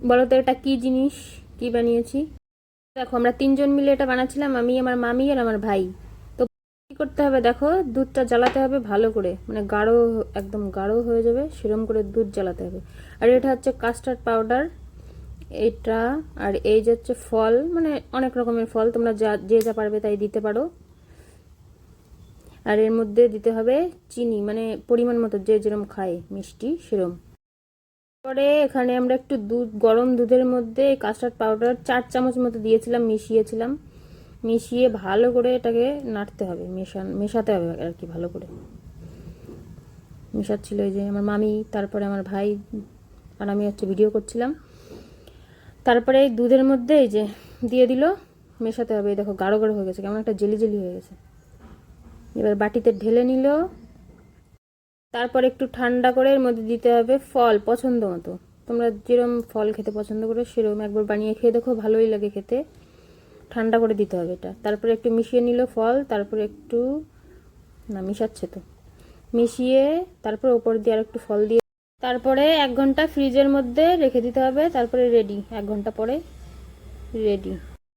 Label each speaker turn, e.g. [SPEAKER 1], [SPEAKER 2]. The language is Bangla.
[SPEAKER 1] বলো তো এটা কি জিনিস, কি বানিয়েছি? দেখো আমরা তিনজন মিলে এটা বানাচ্ছিলাম, আমি, আমার মামি আর আমার ভাই। তো কি করতে হবে দেখো, দুধটা জ্বালাতে হবে ভালো করে, মানে গাঢ়, একদম গাঢ় হয়ে যাবে সেরকম করে দুধ জ্বালাতে হবে। আর এটা হচ্ছে কাস্টার্ড পাউডার এটা। আর এই যে হচ্ছে ফল, মানে অনেক রকমের ফল, তোমরা যা যে যা পারবে তাই দিতে পারো। আর এর মধ্যে দিতে হবে চিনি, মানে পরিমাণ মতো, যে যেরকম খায় মিষ্টি সেরম। পরে এখানে আমরা একটু দুধ, গরম দুধের মধ্যে কাস্টার্ড পাউডার 4 চামচ মতো দিয়েছিলাম, মিশিয়েছিলাম। মিশিয়ে ভালো করে এটাকে নাড়তে হবে, মেশাতে হবে আর কি, ভালো করে মেশাচ্ছিল এই যে আমার মামি, তারপরে আমার ভাই, আর আমি হচ্ছে ভিডিও করছিলাম। তারপরে এই দুধের মধ্যে এই যে দিয়ে দিল, মেশাতে হবে। এই দেখো গাঢ় গাঢ় হয়ে গেছে, কেমন একটা জেলি জেলি হয়ে গেছে। এবার বাটিতে ঢেলে নিল। তারপর একটু ঠান্ডা করে এর মধ্যে দিতে হবে ফল পছন্দ মতো। তোমরা যেরকম ফল খেতে পছন্দ করো সেরকম একবার বানিয়ে খেয়ে দেখো, ভালোই লাগে খেতে। ঠান্ডা করে দিতে হবে এটা। তারপরে একটু মিশিয়ে নিল ফল, তারপরে একটু, না মিশাচ্ছে তো, মিশিয়ে তারপর ওপর দিয়ে আর একটু ফল দিয়ে, তারপরে 1 ঘন্টা ফ্রিজের মধ্যে রেখে দিতে হবে। তারপরে রেডি, 1 ঘন্টা পরে রেডি।